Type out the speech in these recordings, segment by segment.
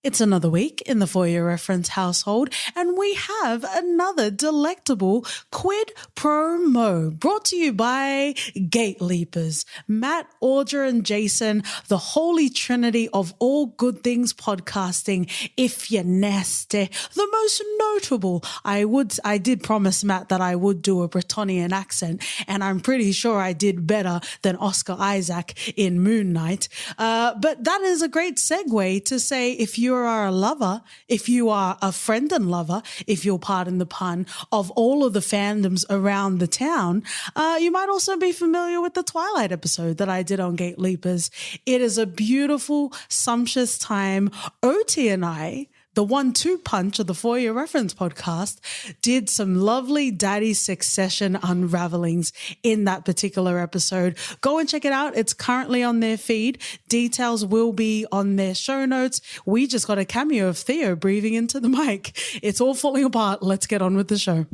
It's another week in the For Your Reference household, and we have another delectable Quid Pro Mo brought to you by Gateleapers, Matt, Audra, and Jason, the Holy Trinity of all good things podcasting. If you're nasty, the most notable. I did promise Matt that I would do a Bretonian accent, and I'm pretty sure I did better than Oscar Isaac in Moon Knight. But that is a great segue to say if you are a lover, if you are a friend and lover, if you'll pardon the pun, of all of the fandoms around the town, you might also be familiar with the Twilight episode that I did on Gateleapers. It is a beautiful, sumptuous time. OT and I, the 1-2 punch of the For Your Reference podcast, did some lovely daddy succession unravelings in that particular episode. Go and check it out. It's currently on their feed. Details will be on their show notes. We just got a cameo of Theo breathing into the mic. It's all falling apart. Let's get on with the show.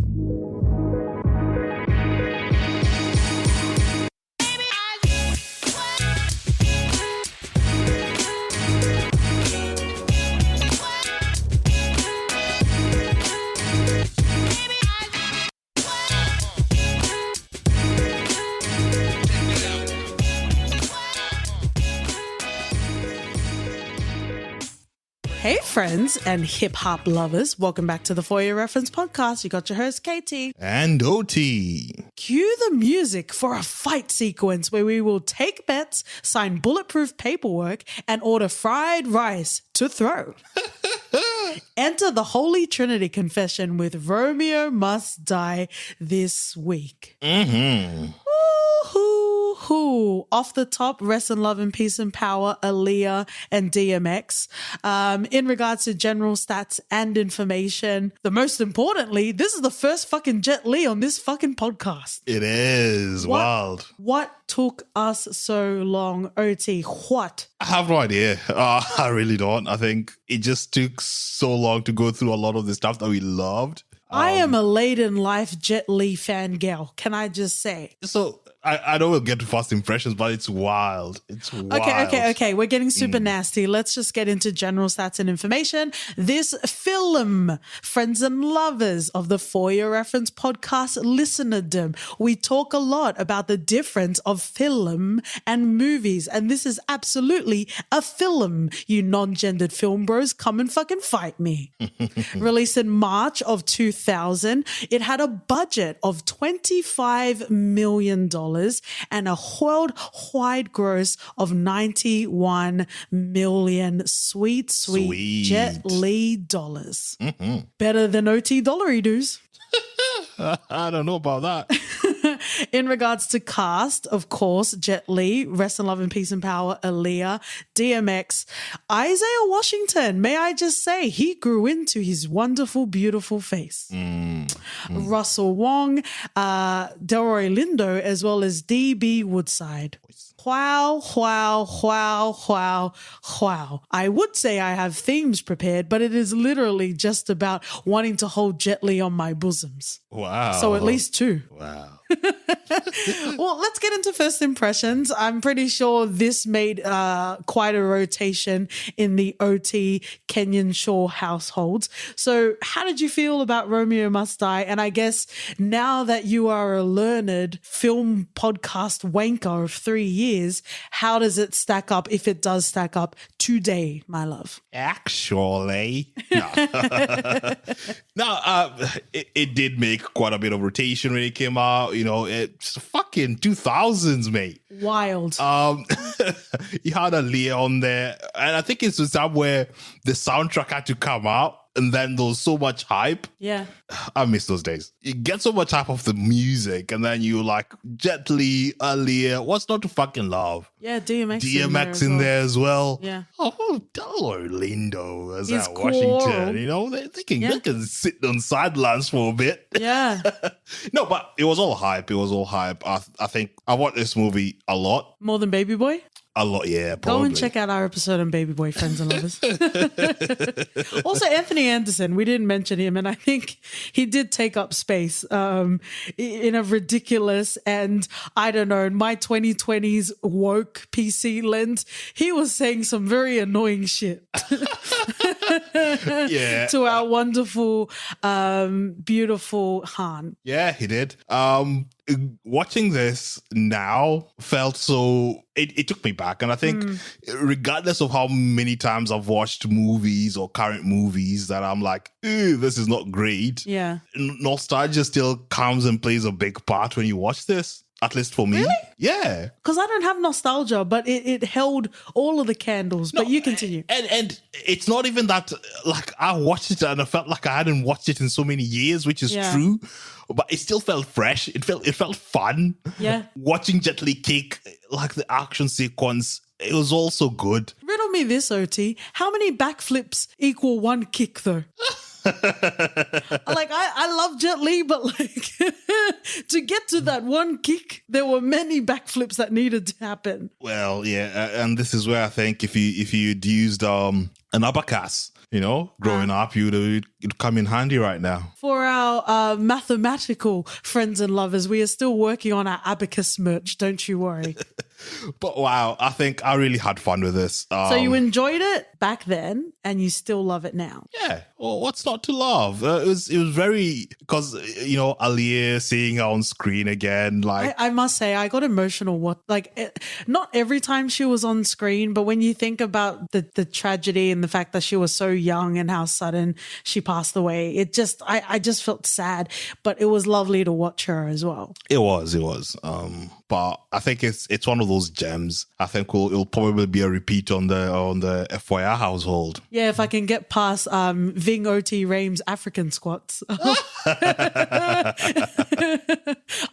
Hey friends and hip-hop lovers, welcome back to the For Your Reference podcast. You got your host Katie and OT. Cue the music for a fight sequence where we will take bets, sign bulletproof paperwork, and order fried rice to throw. Enter the Holy Trinity Confession with Romeo Must Die this week. Woohoo! Off the top, rest in love and peace and power, Aaliyah and DMX. In regards to general stats and information, the most importantly, this is the first fucking Jet Li on this fucking podcast. It is wild. What took us so long, OT? What? I have no idea. I really don't. I think it just took so long to go through a lot of the stuff that we loved. I am a late-in-life Jet Li fangirl, can I just say? So I know we'll get to first impressions, but it's wild. It's wild. Okay. We're getting super nasty. Let's just get into general stats and information. This film, friends and lovers of the For Your Reference podcast listenerdom, we talk a lot about the difference of film and movies, and this is absolutely a film. You non-gendered film bros, come and fucking fight me. Released in March of 2000, it had a budget of $25 million and a worldwide gross of 91 million sweet Jet Li dollars. Better than OT dollary dues. I don't know about that. In regards to cast, of course, Jet Li, rest in love and peace and power, Aaliyah, DMX, Isaiah Washington, may I just say, he grew into his wonderful, beautiful face. Russell Wong, Delroy Lindo, as well as DB Woodside. Wow. I would say I have themes prepared, but it is literally just about wanting to hold Jet Li on my bosoms. Wow. So at least 2. Wow. Well, let's get into first impressions. I'm pretty sure this made quite a rotation in the OT Kenyan Shaw households. So how did you feel about Romeo Must Die? And I guess now that you are a learned film podcast wanker of 3 years, how does it stack up, if it does stack up today, my love? Actually, no. It did make quite a bit of rotation when it came out. You know, it's fucking 2000s, mate. Wild. You had Aaliyah on there, and I think it's the time where the soundtrack had to come out. And then there was so much hype. Yeah. I miss those days. You get so much hype of the music, and then you like Jet Li, Aaliyah. What's not to fucking love? Yeah, DMX in there as well. Yeah. Oh, Delroy Lindo as He's that cool. Washington. You know, they can sit on sidelines for a bit. Yeah. No, but it was all hype. I think I watched this movie a lot. More than Baby Boy? A lot, yeah, probably. Go and check out our episode on Baby Boy, friends and lovers. Also, Anthony Anderson, we didn't mention him, and I think he did take up space in a ridiculous and, I don't know, my 2020s woke PC lens. He was saying some very annoying shit. Yeah. to our wonderful, beautiful Han. Yeah, he did. Watching this now felt so it took me back, and I think regardless of how many times I've watched movies or current movies that I'm like, ew, this is not great. Yeah. Nostalgia still comes and plays a big part when you watch this. At least for me. Really? Yeah. Because I don't have nostalgia, but it held all of the candles. But you continue. And it's not even that, like, I watched it and I felt like I hadn't watched it in so many years, which is true. But it still felt fresh. It felt fun. Yeah. Watching Jet Li kick, like the action sequence, it was also good. Riddle me this, OT. How many backflips equal one kick, though? Like, I love Jet Li, but like to get to that one kick, there were many backflips that needed to happen. Well, yeah, and this is where I think if you'd used an abacus, growing up, it'd come in handy right now. For our mathematical friends and lovers, we are still working on our abacus merch. Don't you worry. But wow, I think I really had fun with this. So you enjoyed it back then, and you still love it now. Yeah. Well, what's not to love? It was very, because Aaliyah seeing her on screen again. Like I must say, I got emotional. Not every time she was on screen, but when you think about the tragedy and the fact that she was so young and how sudden she passed away, I just felt sad. But it was lovely to watch her as well. It was. But I think it's one of those gems. I think it'll probably be a repeat on the FYI household. Yeah, if I can get past Ving O.T. Rame's African squats,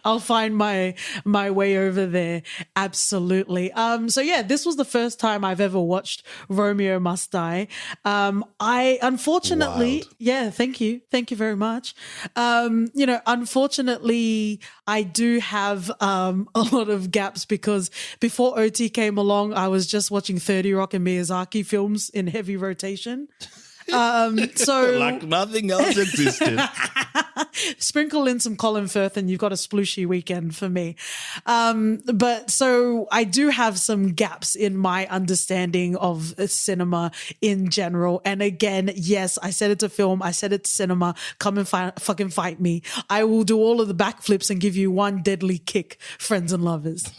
I'll find my way over there. Absolutely. So yeah, this was the first time I've ever watched Romeo Must Die. I unfortunately, thank you very much. Unfortunately, I do have a lot of gaps because before OT came along, I was just watching 30 Rock and Miyazaki films in heavy rotation. So like nothing else existed. Sprinkle in some Colin Firth and you've got a splooshy weekend for me. But so I do have some gaps in my understanding of cinema in general. And again, yes, I said it's a film. I said it's cinema. Come and fucking fight me. I will do all of the backflips and give you one deadly kick, friends and lovers.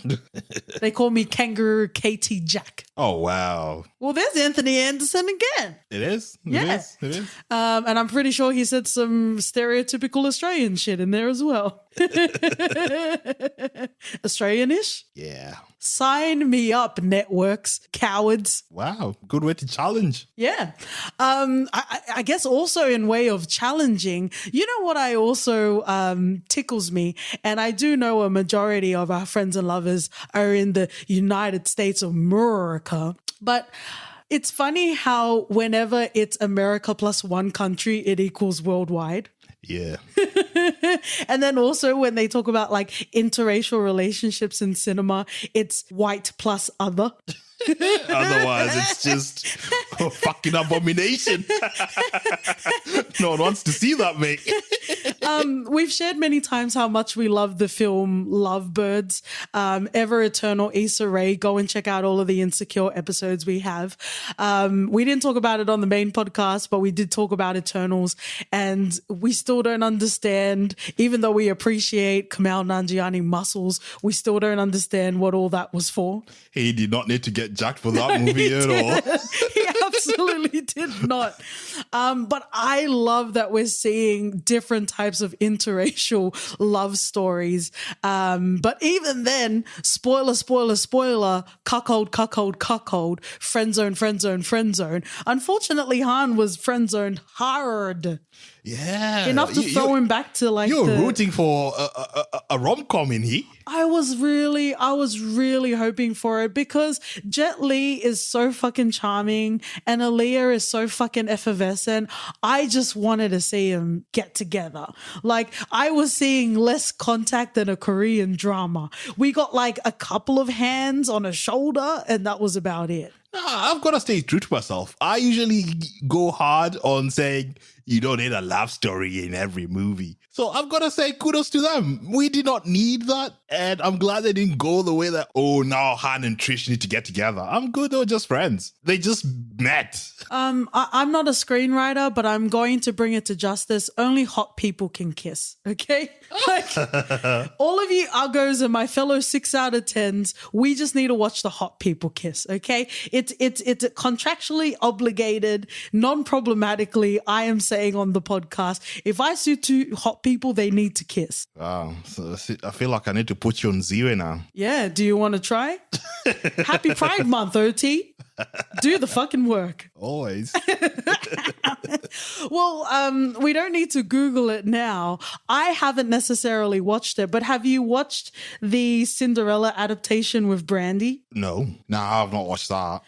They call me Kangaroo Katie Jack. Oh, wow. Well, there's Anthony Anderson again. It is. Yeah. It is. And I'm pretty sure he said some stereotypical Australian shit in there as well. Australian-ish? Yeah. Sign me up, networks, cowards. Wow. Good way to challenge. Yeah. I guess also in way of challenging, you know what I also tickles me, and I do know a majority of our friends and lovers are in the United States of America, but it's funny how whenever it's America plus one country, it equals worldwide. Yeah. And then also when they talk about like interracial relationships in cinema, it's white plus other. Otherwise, it's just a fucking abomination. No one wants to see that, mate. We've shared many times how much we love the film Lovebirds, Ever Eternal Issa Rae. Go and check out all of the Insecure episodes we have. We didn't talk about it on the main podcast, but we did talk about Eternals, and we still don't understand, even though we appreciate Kumail Nanjiani muscles, we still don't understand what all that was for. He did not need to get jacked for that movie at all. He absolutely did not. But I love that we're seeing different types of interracial love stories. But even then, spoiler, cuckold, friend zone. Unfortunately, Han was friend zoned hard. Yeah. Enough to throw him back to like you're rooting for a rom-com in here. I was really hoping for it because Jet Li is so fucking charming and Aaliyah is so fucking effervescent. I just wanted to see them get together. Like, I was seeing less contact than a Korean drama. We got like a couple of hands on a shoulder and that was about it. Nah, I've got to stay true to myself. I usually go hard on saying you don't need a love story in every movie. So I've got to say kudos to them. We did not need that. And I'm glad they didn't go the way that, oh, now Han and Trish need to get together. I'm good. They were just friends. They just met. I'm not a screenwriter, but I'm going to bring it to justice. Only hot people can kiss, okay? Like, all of you uggos and my fellow 6 out of 10s, we just need to watch the hot people kiss, okay? It's contractually obligated, non-problematically, I am saying on the podcast, if I see 2 hot people, they need to kiss. Wow. So I feel like I need to put you on zero now. Yeah, do you want to try? Happy Pride Month, OT. Do the fucking work. Always. Well, we don't need to Google it now. I haven't necessarily watched it, but have you watched the Cinderella adaptation with Brandy? No, I've not watched that.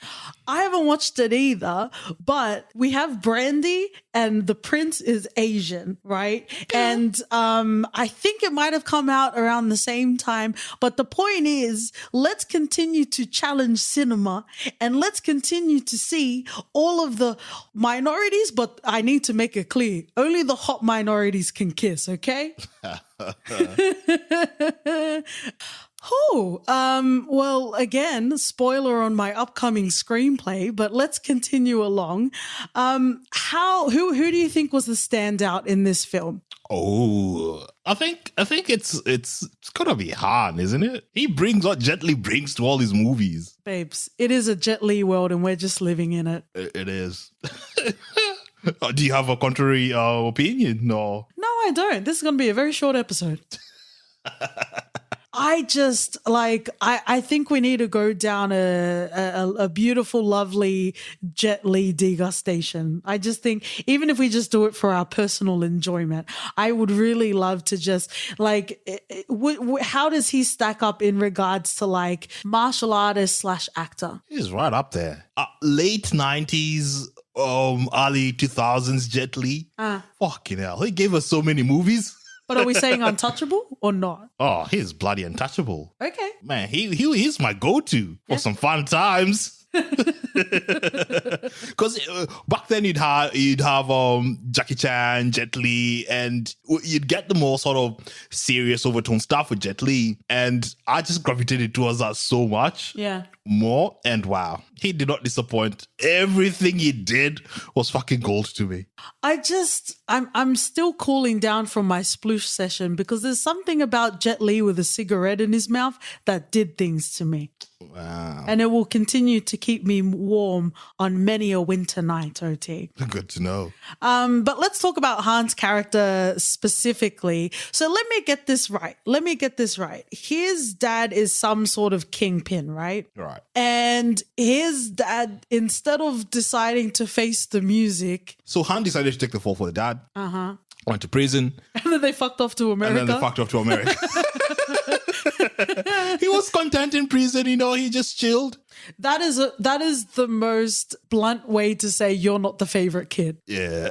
I haven't watched it either, but we have Brandy and the prince is Asian, right? And I think it might have come out around the same time. But the point is, let's continue to challenge cinema and let's continue to see all of the minorities, but I need to make it clear, only the hot minorities can kiss, okay? Well, again, spoiler on my upcoming screenplay, but let's continue along. Who do you think was the standout in this film? Oh, I think it's gotta be Han, isn't it? He brings what Jet Li brings to all his movies. Babes, it is a Jet Li world and we're just living in it. It is. Do you have a contrary opinion? No, I don't. This is going to be a very short episode. I just I think we need to go down a beautiful, lovely Jet Li degustation. I just think even if we just do it for our personal enjoyment, I would really love to just how does he stack up in regards to like martial artist / actor? He's right up there. Late 90s, early 2000s Jet Li. Fucking hell, he gave us so many movies. But are we saying untouchable or not? Oh, he's bloody untouchable. Okay. Man, he's my go-to for some fun times. Because back then you'd have Jackie Chan, Jet Li, and you'd get the more sort of serious overtone stuff with Jet Li, and I just gravitated towards that so much. Yeah. More, and wow, he did not disappoint. Everything he did was fucking gold to me. I'm still cooling down from my sploosh session because there's something about Jet Li with a cigarette in his mouth that did things to me. Wow. And it will continue to keep me warm on many a winter night, OT. Good to know. But let's talk about Han's character specifically. So let me get this right. His dad is some sort of kingpin, right? Right. And his dad, instead of deciding to face the music... So Han decided to take the fall for the dad. Uh-huh. Went to prison. And then they fucked off to America. He was content in prison, he just chilled. That is the most blunt way to say you're not the favorite kid. Yeah.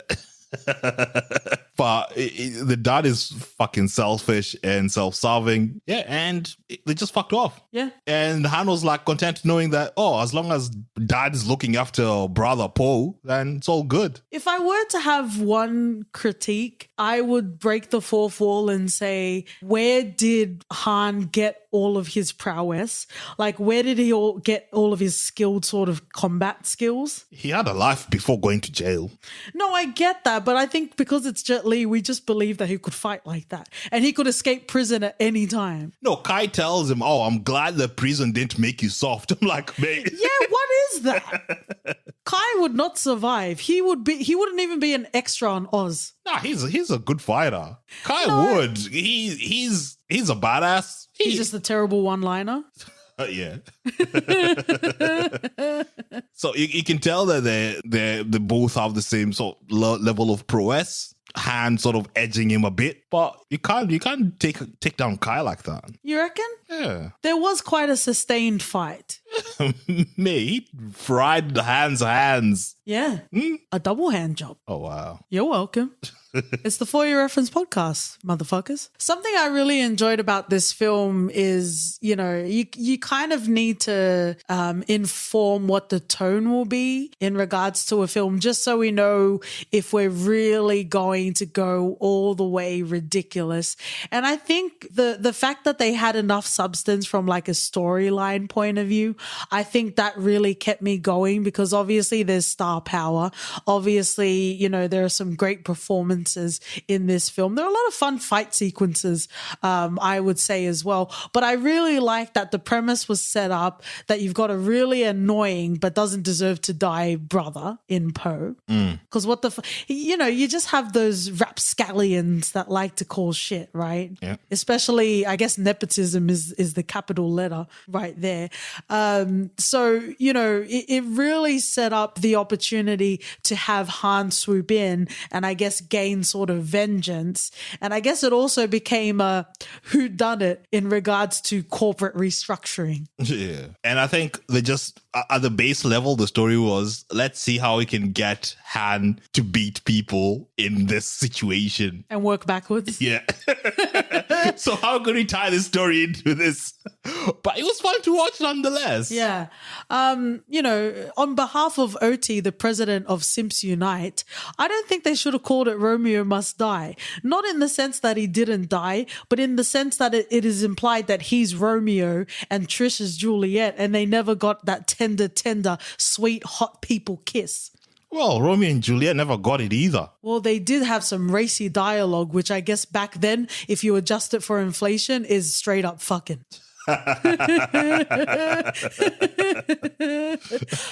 But the dad is fucking selfish and self-serving. Yeah, and they just fucked off. Yeah. And Han was like content knowing that, as long as dad is looking after brother Poe, then it's all good. If I were to have one critique, I would break the fourth wall and say, where did Han get all of his prowess? Like, where did he get all of his skilled sort of combat skills? He had a life before going to jail. No, I get that, but I think because it's Jet Li, we just believe that he could fight like that. And he could escape prison at any time. No, Kai tells him, I'm glad the prison didn't make you soft. I'm like, mate. Yeah, what is that? Kai would not survive. He wouldn't even be an extra on Oz. Nah, he's a good fighter. Kai would. He's a badass. He's just a terrible one-liner. Yeah. So you can tell that they both have the same sort of level of prowess. Han sort of edging him a bit. But you can't take down Kai like that. You reckon? Yeah. There was quite a sustained fight. Mate, fried hands. Yeah. A double hand job. Oh, wow. You're welcome. It's the For Your Reference podcast, motherfuckers. Something I really enjoyed about this film is, you kind of need to inform what the tone will be in regards to a film, just so we know if we're really going to go all the way ridiculous. And I think the fact that they had enough substance from like a storyline point of view, I think that really kept me going, because obviously there's star power. Obviously, there are some great performances in this film. There are a lot of fun fight sequences, I would say as well. But I really like that the premise was set up that you've got a really annoying but doesn't deserve to die brother in Poe. Because you just have those rapscallions that like to cause shit, right? Yeah. Especially, I guess nepotism is the capital letter right there. So, it really set up the opportunity to have Han swoop in and I guess gain sort of vengeance. And I guess it also became a whodunit in regards to corporate restructuring. Yeah. And I think they just, at the base level, the story was, let's see how we can get Han to beat people in this situation. And work backwards. Yeah. So how could we tie this story into this? But it was fun to watch nonetheless. Yeah. On behalf of OT, the president of Simps Unite, I don't think they should have called it Romeo Must Die. Not in the sense that he didn't die, but in the sense that it is implied that he's Romeo and Trish is Juliet, and they never got that tender, sweet, hot people kiss. Well, Romeo and Juliet never got it either. Well, they did have some racy dialogue, which I guess back then, if you adjust it for inflation, is straight up fucking. I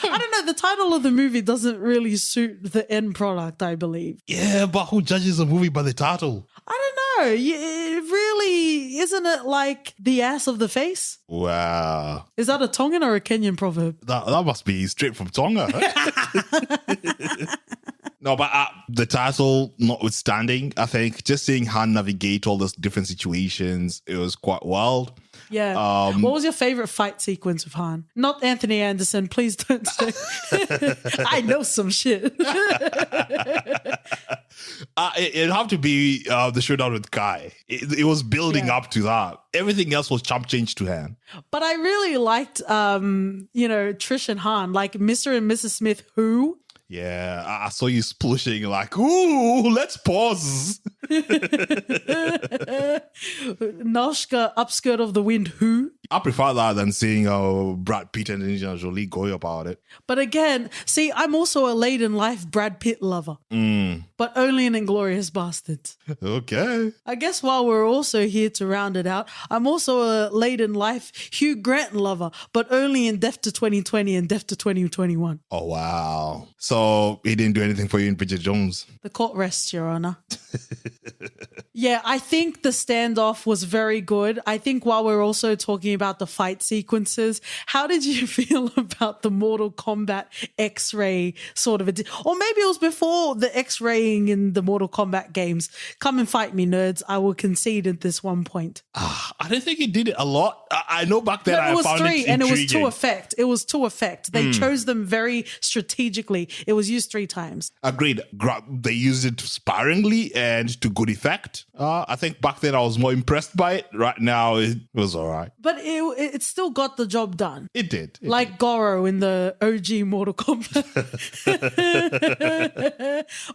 don't know. The title of the movie doesn't really suit the end product, I believe. Yeah, but who judges a movie by the title? I don't know. It really, isn't it like the ass of the face? Wow. Is that a Tongan or a Kenyan proverb? That must be straight from Tonga. No, but the title notwithstanding, I think just seeing Han navigate all those different situations, it was quite wild. Yeah. What was your favorite fight sequence with Han? Not Anthony Anderson. Please don't say. I know some shit. It'd have to be the showdown with Kai. It was building up to that. Everything else was chump change to Han. But I really liked, Trish and Han, like Mr. and Mrs. Smith, who? Yeah, I saw you splushing like, ooh, let's pause. Noshka, upskirt of the wind, who? I prefer that than seeing Brad Pitt and Angelina Jolie go about it. But again, see, I'm also a late in life Brad Pitt lover, but only in Inglourious Bastards. Okay. I guess while we're also here to round it out, I'm also a late in life Hugh Grant lover, but only in Death to 2020 and Death to 2021. Oh, wow. So he didn't do anything for you in Bridget Jones? The court rests, Your Honor. Yeah, I think the standoff was very good. I think while we're also talking about the fight sequences, how did you feel about the Mortal Kombat X-ray sort of, or maybe it was before the X-raying in the Mortal Kombat games? Come and fight me, nerds. I will concede at this one point. I don't think he did it a lot. I know back then I found it intriguing. And it was to effect. They chose them very strategically. It was used 3 times. Agreed. They used it sparingly and to good effect. I think back then I was more impressed by it. Right now it was all right. But it still got the job done. It did. Like Goro in the OG Mortal Kombat.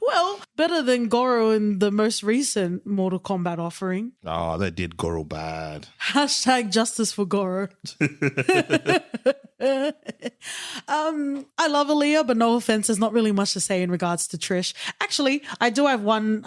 Well, better than Goro in the most recent Mortal Kombat offering. Oh, they did Goro bad. Hashtag justice for Goro. I love Aaliyah, but no offense, there's not really much to say in regards to Trish. Actually, I do have one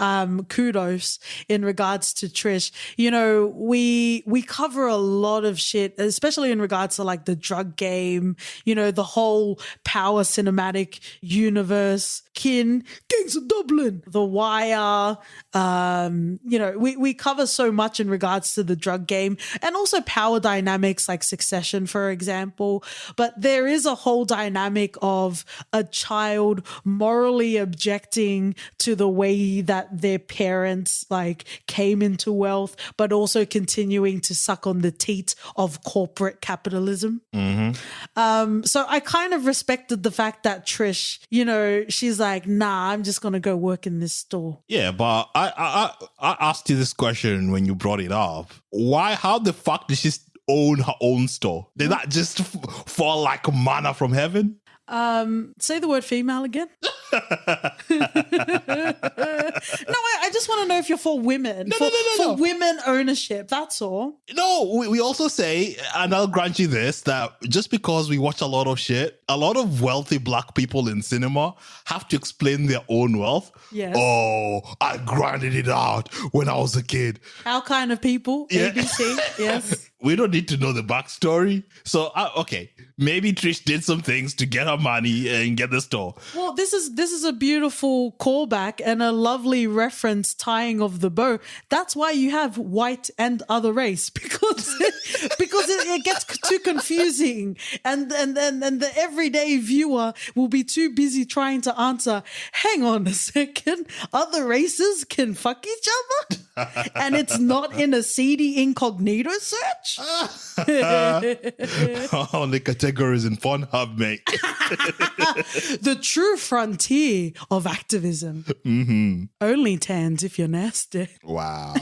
kudos in regards to Trish. You know, we cover a lot of shit, especially in regards to like the drug game, you know, the whole power cinematic universe, Kin, Gangs of Dublin, The Wire. You know, we cover so much in regards to the drug game and also power dynamics like Succession, for example. But there is a whole dynamic of a child morally objecting to the way that their parents like came into wealth, but also continuing to suck on the teat of corporate capitalism. So I kind of respected the fact that Trish, you know, she's like, nah, I'm just going to go work in this store. Yeah, but I asked you this question when you brought it up. Why? How the fuck did she own her own store? Did that just fall like manna from heaven? Say the word female again. No, I just want to know if you're for women. For women ownership, that's all. No, we also say, and I'll grant you this, that just because we watch a lot of shit, a lot of wealthy black people in cinema have to explain their own wealth. Yes. Oh, I grinded it out when I was a kid. Our kind of people, Yeah. ABC, yes. We don't need to know the backstory. So, okay, maybe Trish did some things to get her money and get the store. Well, this is a beautiful callback and a lovely reference tying of the bow. That's why you have white and other race, because it gets too confusing, and the everyday viewer will be too busy trying to answer, hang on a second, other races can fuck each other? And it's not in a seedy incognito search? Only categories in Pornhub, mate. The true frontier of activism. Only tans if you're nasty. Wow.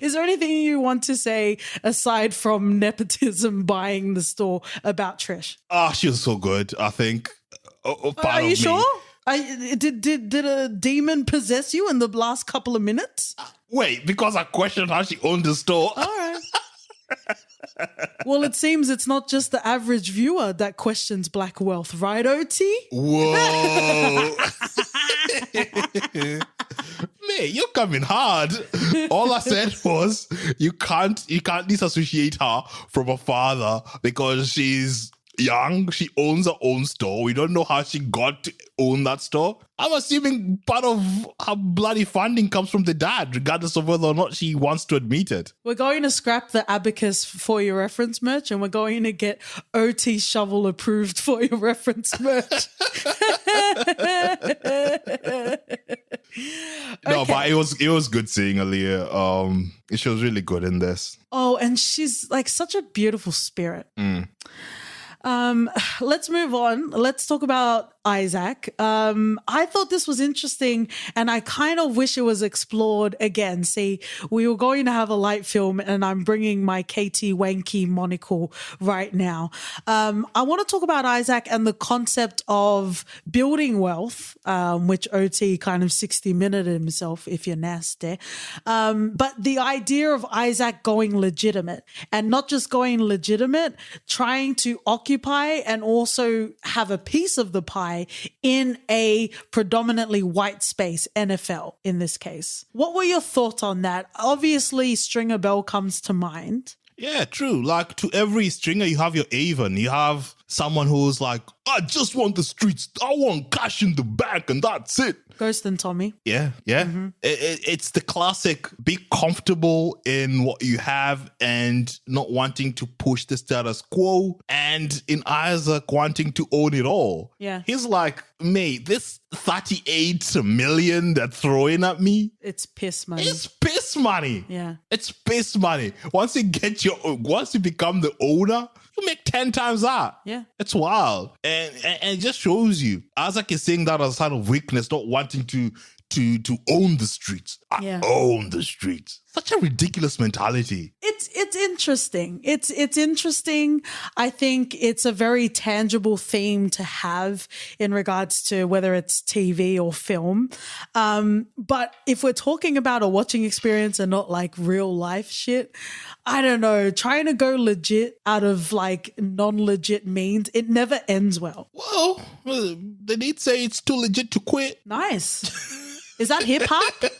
Is there anything you want to say aside from nepotism buying the store about Trish? She was so good, I think. Are you sure? Did a demon possess you in the last couple of minutes? Wait, because I questioned how she owned the store. All right. Well, it seems it's not just the average viewer that questions black wealth, right, OT? Whoa. Mate, you're coming hard. All I said was you can't disassociate her from her father because she's young. She owns her own store. We don't know how she got to own that store. I'm assuming part of her bloody funding comes from the dad, regardless of whether or not she wants to admit it. We're going to scrap the abacus for your reference merch, and we're going to get OT shovel approved for your reference merch. No, but it was good seeing Aaliyah. She was really good in this. Oh, and she's like such a beautiful spirit. Let's move on. Let's talk about Isaac. I thought this was interesting, and I kind of wish it was explored again. See, we were going to have a light film, and I'm bringing my Katie Wanky monocle right now. I want to talk about Isaac and the concept of building wealth, which OT kind of 60-minuted himself, if you're nasty. But the idea of Isaac going legitimate, and not just going legitimate, trying to occupy and also have a piece of the pie in a predominantly white space, NFL in this case. What were your thoughts on that? Obviously, Stringer Bell comes to mind. Yeah, true. Like, to every stringer, you have your Avon. You have someone who's like, I just want the streets. I want cash in the bank, and that's it. Ghost and Tommy. Yeah. It's the classic, be comfortable in what you have and not wanting to push the status quo, and in Isaac wanting to own it all. Yeah. He's like, mate, this 38 million they're throwing at me, it's piss money. it's piss money. Yeah. It's piss money. Once you become the owner, you make 10 times that. Yeah. It's wild. And it just shows you, Isaac is saying that as a sign of weakness, not wanting to own the streets. I own the streets. Such a ridiculous mentality. It's interesting. It's interesting. I think it's a very tangible theme to have in regards to whether it's TV or film. But if we're talking about a watching experience and not like real life shit, I don't know. Trying to go legit out of like non-legit means it never ends well. Well, they did say it's too legit to quit. Nice. Is that hip hop?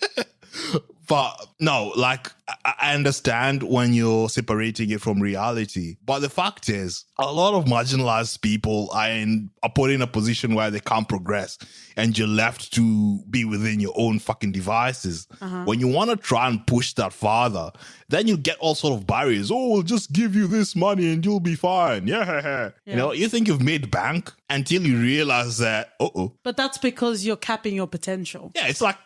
But no, like, I understand when you're separating it from reality, but the fact is, a lot of marginalized people are put in a position where they can't progress, and you're left to be within your own fucking devices. When you want to try and push that farther, then you get all sort of barriers. Oh, we'll just give you this money and you'll be fine. Yeah. You know, you think you've made bank until you realize that, But that's because you're capping your potential. Yeah, it's like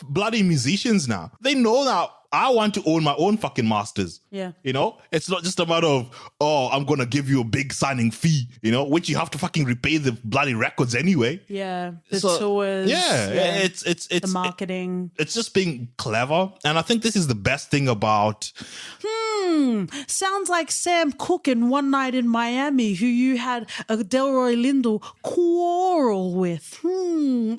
bloody musicians now. They know now, I want to own my own fucking masters. Yeah. You know, it's not just a matter of, I'm going to give you a big signing fee, you know, which you have to fucking repay the bloody records anyway. Yeah. The tours. Yeah. It's the marketing. It's just being clever. And I think this is the best thing about. Sounds like Sam Cooke in One Night in Miami, who you had a Delroy Lindo quarrel with.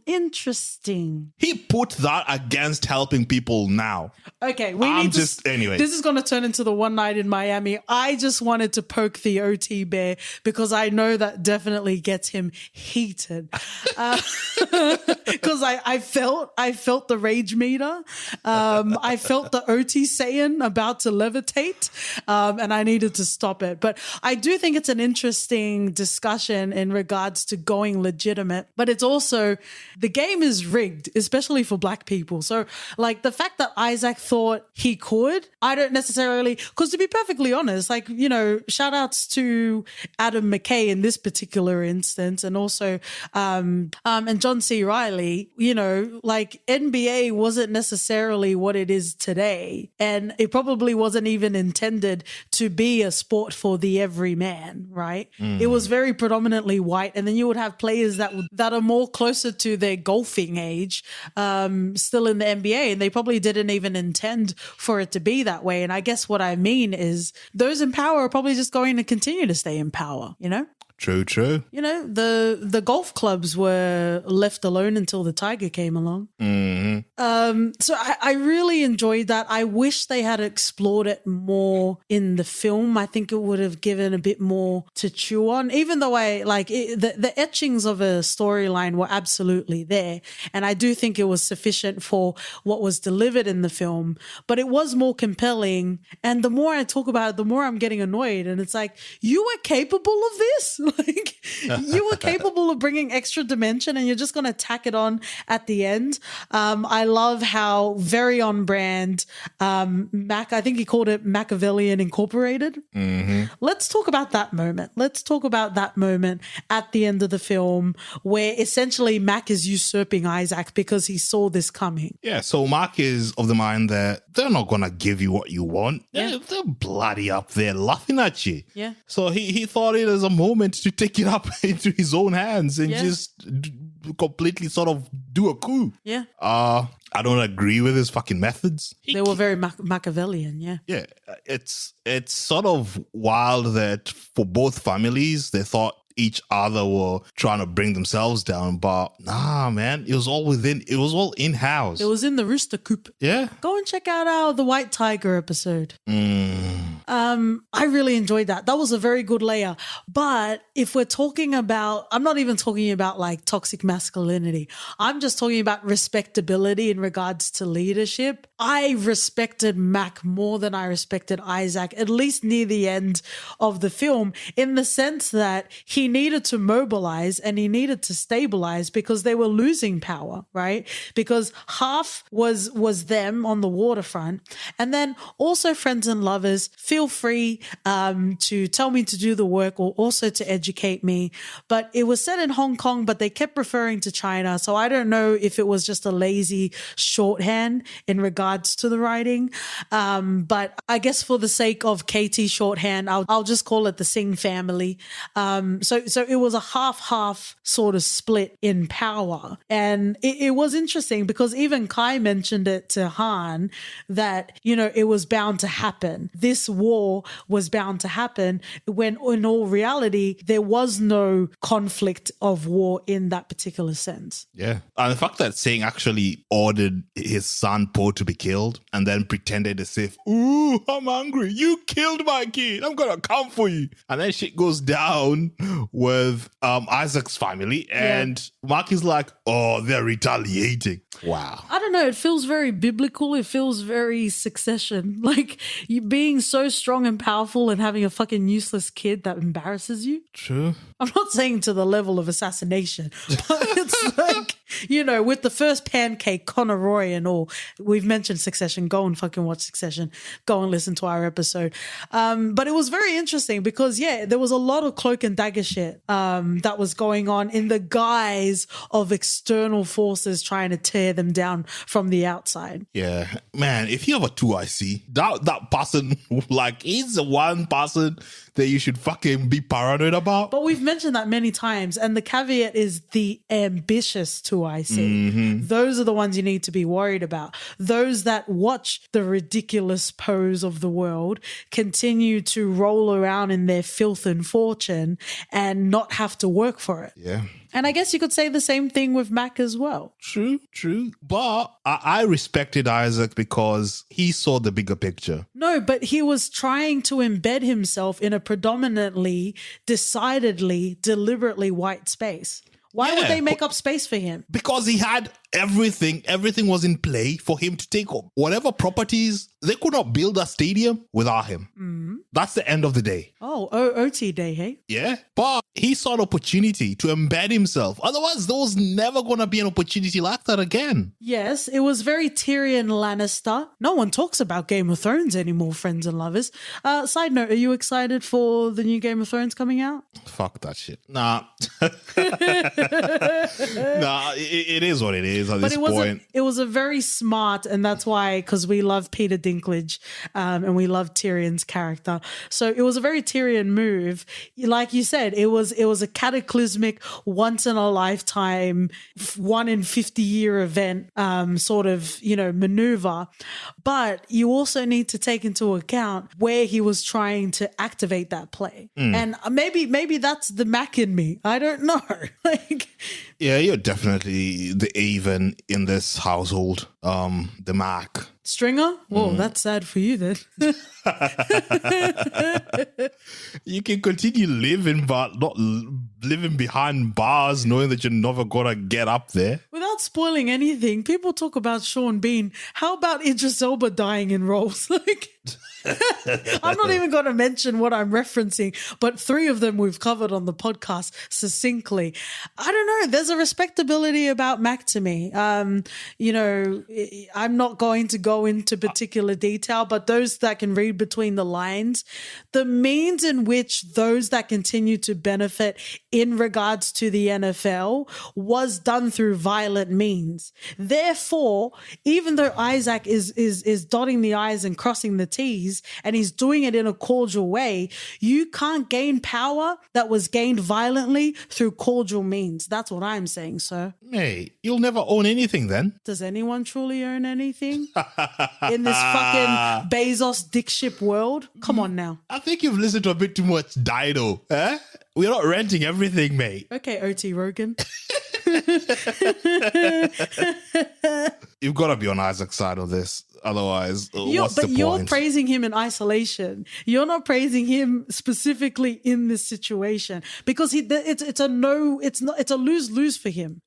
Interesting. He put that against helping people now. Okay, anyway. This is going to turn into the One Night in Miami. I just wanted to poke the OT bear because I know that definitely gets him heated. Because I felt the rage meter. I felt the OT Saiyan about to levitate, and I needed to stop it. But I do think it's an interesting discussion in regards to going legitimate. But it's also, the game is rigged, especially for Black people. So like the fact that Isaac thought he could, I don't necessarily, because to be perfectly honest, like, you know, shout outs to Adam McKay in this particular instance, and also and John C. Reilly, you know, like NBA wasn't necessarily what it is today, and it probably wasn't even intended to be a sport for the everyman, right? It was very predominantly white, and then you would have players that are more closer to their golfing age still in the NBA, and they probably didn't even intend for it to be that way. And I guess what I mean is those in power are probably just going to continue to stay in power, you know? True. You know, the golf clubs were left alone until the tiger came along. So I really enjoyed that. I wish they had explored it more in the film. I think it would have given a bit more to chew on, even though the etchings of a storyline were absolutely there. And I do think it was sufficient for what was delivered in the film, but it was more compelling. And the more I talk about it, the more I'm getting annoyed. And it's like, you were capable of this? Like, you were capable of bringing extra dimension, and you're just going to tack it on at the end. I love how very on brand I think he called it Machiavellian Incorporated. Let's talk about that moment. At the end of the film where essentially Mac is usurping Isaac because he saw this coming. Yeah, so Mac is of the mind that they're not going to give you what you want. They're bloody up there laughing at you. Yeah. So he thought it as a moment to take it up into his own hands and just completely sort of do a coup. Yeah. I don't agree with his fucking methods. They were very Machiavellian, yeah. Yeah, it's sort of wild that for both families, they thought each other were trying to bring themselves down, but nah, man, it was all in-house. It was in the Rooster Coop. Yeah. Go and check out the White Tiger episode. I really enjoyed that. That was a very good layer. But if we're talking about, I'm not even talking about like toxic masculinity. I'm just talking about respectability in regards to leadership. I respected Mac more than I respected Isaac, at least near the end of the film, in the sense that he needed to mobilize and he needed to stabilize because they were losing power, right? Because half was them on the waterfront. And then also, friends and lovers, feel free to tell me to do the work or also to educate me. But it was set in Hong Kong, but they kept referring to China. So I don't know if it was just a lazy shorthand in regards to the writing. But I guess for the sake of KT shorthand, I'll just call it the Singh family. So it was a half sort of split in power. And it was interesting because even Kai mentioned it to Han that, you know, it was bound to happen. This war was bound to happen when in all reality, there was no conflict of war in that particular sense. Yeah. And the fact that Singh actually ordered his son Po to be killed and then pretended as if, ooh, I'm angry. You killed my kid. I'm going to come for you. And then shit goes down with Isaac's family and Mark is like, oh, they're retaliating. Wow. I don't don't know. It feels very biblical. It feels very Succession. Like you being so strong and powerful and having a fucking useless kid that embarrasses you. True. I'm not saying to the level of assassination, but it's like, you know, with the first pancake, Connor Roy and all. We've mentioned Succession. Go and fucking watch Succession. Go and listen to our episode. But it was very interesting because, yeah, there was a lot of cloak and dagger shit that was going on in the guise of external forces trying to tear them down from the outside. Yeah, man, if you have a 2IC, that person, like, he's the one person that you should fucking be paranoid about. But we've mentioned that many times, and the caveat is the ambitious 2IC. Those are the ones you need to be worried about. Those that watch the ridiculous pose of the world continue to roll around in their filth and fortune and not have to work for it. Yeah. And I guess you could say the same thing with Mac as well. True. But I respected Isaac because he saw the bigger picture. No, but he was trying to embed himself in a predominantly, decidedly, deliberately white space. Why would they make up space for him? Because he had everything. Everything was in play for him to take up whatever properties. They could not build a stadium without him. That's the end of the day. Oh, OT day, hey? Yeah. But he saw an opportunity to embed himself. Otherwise, there was never going to be an opportunity like that again. Yes, it was very Tyrion Lannister. No one talks about Game of Thrones anymore, friends and lovers. Side note, are you excited for the new Game of Thrones coming out? Fuck that shit. Nah. It is what it is at this point. It was a very smart, and that's why, because we love Peter Dinklage and we love Tyrion's character. So it was a very Tyrion move. Like you said, it was a cataclysmic, once in a lifetime, 1 in 50 year event sort of, you know, maneuver. But you also need to take into account where he was trying to activate that play. And maybe that's the Mac in me. I don't know. Like, yeah, you're definitely the Avon in this household. The Mac. Stringer? Whoa, that's sad for you then. You can continue living, but not living behind bars, knowing that you're never gonna get up there. Without spoiling anything, people talk about Sean Bean. How about Idris Elba dying in roles? Like, I'm not even going to mention what I'm referencing, but 3 of them we've covered on the podcast succinctly. I don't know. There's a respectability about Mac to me. You know, I'm not going to go into particular detail, but those that can read between the lines, the means in which those that continue to benefit in regards to the NFL was done through violent means. Therefore, even though Isaac is dotting the I's and crossing the T's, and he's doing it in a cordial way, you can't gain power that was gained violently through cordial means. That's what I'm saying, sir. Hey, you'll never own anything then. Does anyone truly own anything in this fucking Bezos dick ship world? Come on now. I think you've listened to a bit too much Dido. Eh? We're not renting everything, mate. Okay, OT Rogan. You've got to be on Isaac's side of this. Otherwise, what's the point? You're praising him in isolation. You're not praising him specifically in this situation because it's a lose-lose for him.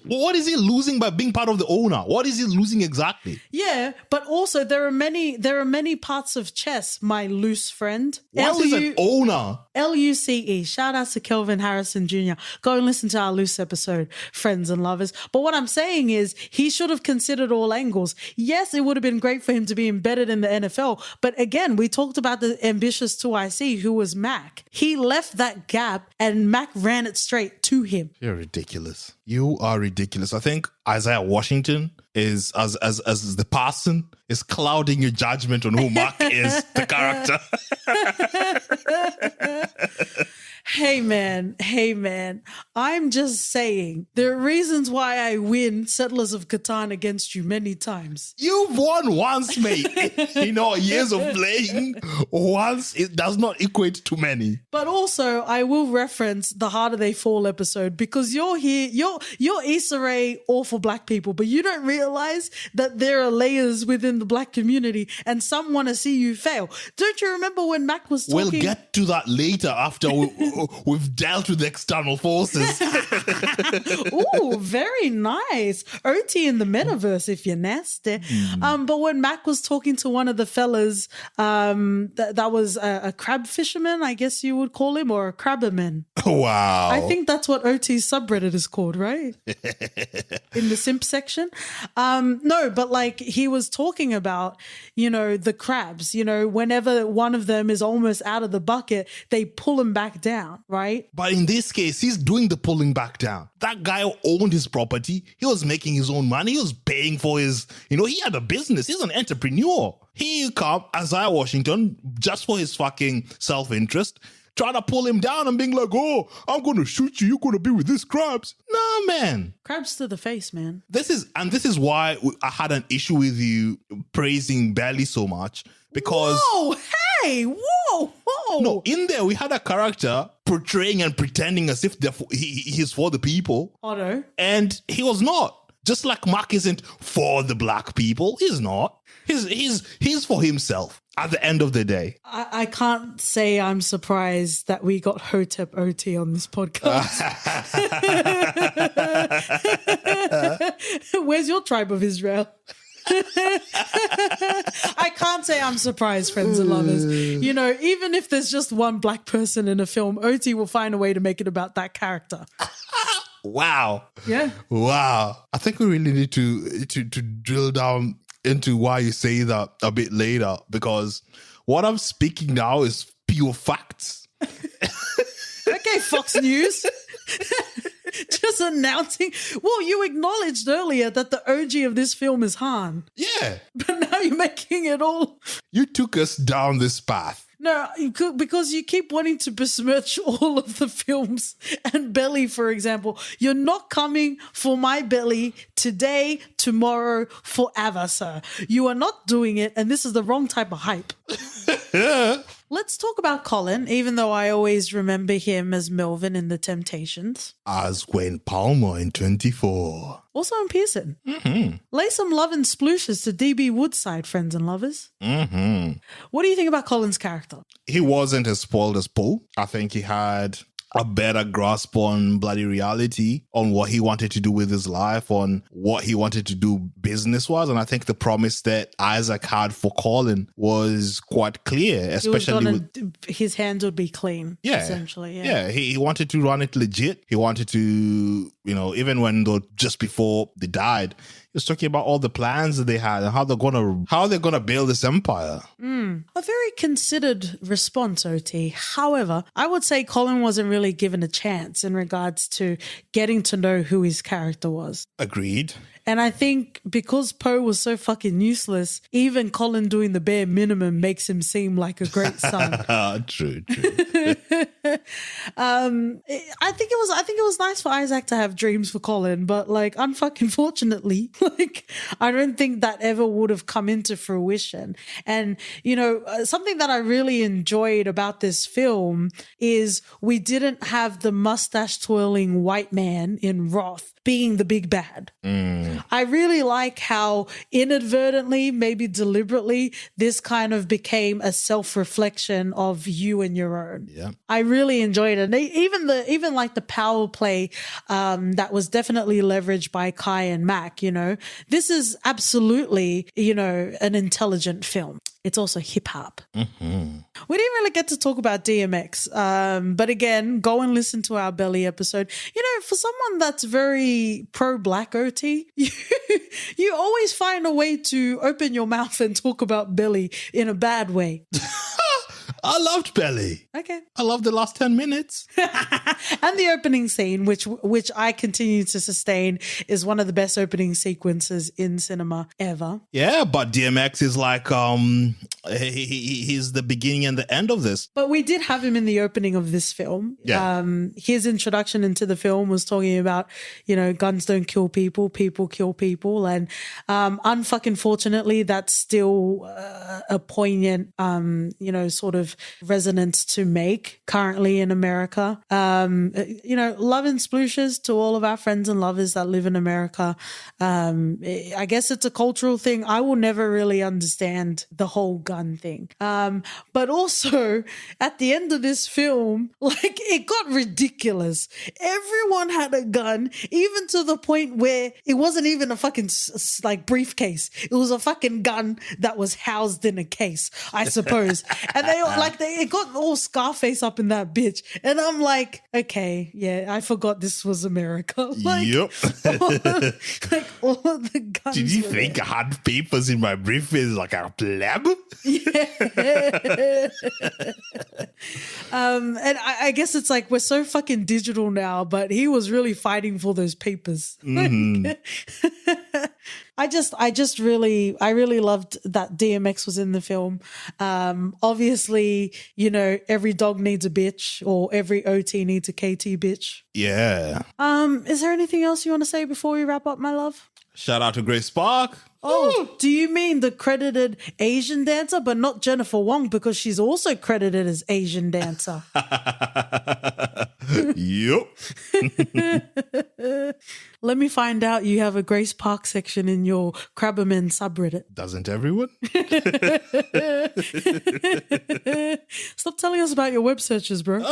What is he losing by being part of the owner? What is he losing exactly? Yeah, but also there are many parts of chess, my loose friend. What is an owner? LUCE. Shout out to Kelvin Harrison Jr. Go and listen to our loose episode, friends and lovers. But what I'm saying is he should have considered all angles. Yes, it would have been great for him to be embedded in the NFL. But again, we talked about the ambitious 2IC who was Mac. He left that gap and Mac ran it straight to him. You're ridiculous. You are ridiculous. I think Isaiah Washington is, as the person, is clouding your judgment on who Mac is, the character. Hey man, I'm just saying there are reasons why I win Settlers of Catan against you many times. You've won once, mate. Years of playing, once, it does not equate to many. But also, I will reference the Harder They Fall episode because you're here, you're Issa Rae all for black people, but you don't realize that there are layers within the black community and some want to see you fail. Don't you remember when Mac was talking? We'll get to that later after we've dealt with external forces. Ooh, very nice. OT in the metaverse, if you're nasty. But when Mac was talking to one of the fellas, that was a crab fisherman, I guess you would call him, or a crabberman. Wow. I think that's what OT's subreddit is called, right? In the simp section. No, but like he was talking about, the crabs, whenever one of them is almost out of the bucket, they pull him back down, right? But in this case, he's doing the pulling back down. That guy owned his property. He was making his own money. He was paying for his, he had a business. He's an entrepreneur. He come, Isaiah Washington, just for his fucking self-interest, trying to pull him down and being like, oh, I'm going to shoot you. You're going to be with these crabs. Nah, man. Crabs to the face, man. This is why I had an issue with you praising Belly so much, because... Whoa, hey, whoa. No, in there we had a character portraying and pretending as if he's for the people. Otto. And he was not. Just like Mark isn't for the black people. He's not. He's for himself at the end of the day. I can't say I'm surprised that we got Hotep OT on this podcast. Where's your tribe of Israel? I can't say I'm surprised, friends and lovers. Even if there's just one black person in a film, OT will find a way to make it about that character. Wow. Yeah. Wow. I think we really need to drill down into why you say that a bit later, because what I'm speaking now is pure facts. Okay, Fox News. Just announcing. Well, you acknowledged earlier that the OG of this film is Han. Yeah. But now you're making it all. You took us down this path. No, because you keep wanting to besmirch all of the films. And Belly, for example, you're not coming for my Belly today, tomorrow, forever, sir. You are not doing it, and this is the wrong type of hype. Let's talk about Colin, even though I always remember him as Melvin in The Temptations. As Gwen Palmer in 24. Also in Pearson. Mm-hmm. Lay some love and splooshes to DB Woodside, friends and lovers. Mm-hmm. What do you think about Colin's character? He wasn't as spoiled as Paul. I think he had a better grasp on bloody reality, on what he wanted to do with his life, on what he wanted to do business-wise. And I think the promise that Isaac had for Colin was quite clear, especially his hands would be clean, essentially. Yeah, he wanted to run it legit. He wanted to, even when just before they died, he was talking about all the plans that they had and how they're gonna build this empire. A very considered response, OT. However, I would say Colin wasn't really given a chance in regards to getting to know who his character was. Agreed. And I think because Poe was so fucking useless, even Colin doing the bare minimum makes him seem like a great son. True. I think it was nice for Isaac to have dreams for Colin, but unfucking fortunately, I don't think that ever would have come into fruition. And something that I really enjoyed about this film is we didn't have the mustache twirling white man in Roth being the big bad. I really like how inadvertently, maybe deliberately, this kind of became a self-reflection of you and your own. Yeah. I really enjoyed it. And even the power play that was definitely leveraged by Kai and Mac, this is absolutely, an intelligent film. It's also hip hop. Mm-hmm. We didn't really get to talk about DMX. But again, go and listen to our Belly episode. For someone that's very pro-black OT, you always find a way to open your mouth and talk about Belly in a bad way. I loved Belly. Okay. I loved the last 10 minutes. And the opening scene, which I continue to sustain, is one of the best opening sequences in cinema ever. Yeah, but DMX is like, he's the beginning and the end of this. But we did have him in the opening of this film. Yeah. His introduction into the film was talking about, guns don't kill people, people kill people. And unfucking fortunately, that's still a poignant, sort of of resonance to make currently in America. Love and splooshes to all of our friends and lovers that live in America. I guess it's a cultural thing. I will never really understand the whole gun thing. But also at the end of this film, like, it got ridiculous. Everyone had a gun, even to the point where it wasn't even a fucking like briefcase. It was a fucking gun that was housed in a case, I suppose. And it got all Scarface up in that bitch. And I'm like, okay, yeah, I forgot this was America. Like, yep. Like all of the guns. Did you think I had papers in my briefcase like a pleb? Yeah. And I guess it's like we're so fucking digital now, but he was really fighting for those papers. Mm-hmm. I really loved that DMX was in the film. Obviously, every dog needs a bitch, or every OT needs a KT bitch. Yeah. Is there anything else you want to say before we wrap up, my love? Shout out to Grace Spark. Oh, do you mean the credited Asian dancer, but not Jennifer Wong, because she's also credited as Asian dancer? Yup. Let me find out you have a Grace Park section in your Crabberman subreddit. Doesn't everyone? Stop telling us about your web searches, bro.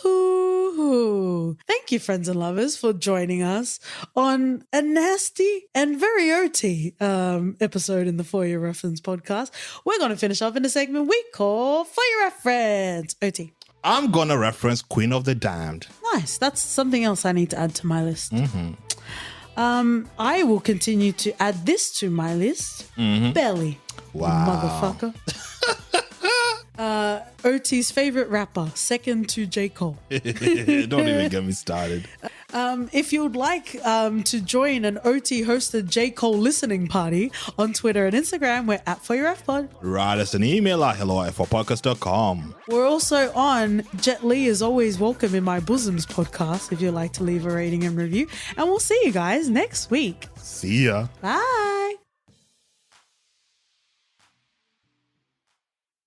Ooh. Thank you, friends and lovers, for joining us on a nasty and very OT episode in the For Your Reference podcast. We're going to finish off in a segment we call For Your Reference. OT. I'm going to reference Queen of the Damned. Nice. That's something else I need to add to my list. Mm-hmm. I will continue to add this to my list. Mm-hmm. Belly. Wow. Motherfucker. OT's favorite rapper, second to J. Cole. Don't even get me started. If you'd like to join an OT hosted J. Cole listening party on Twitter and Instagram, we're at ForYourFPod. Write us an email at hello@forpodcast.com. We're also on Jet Li is Always Welcome in My Bosoms podcast if you'd like to leave a rating and review. And we'll see you guys next week. See ya. Bye.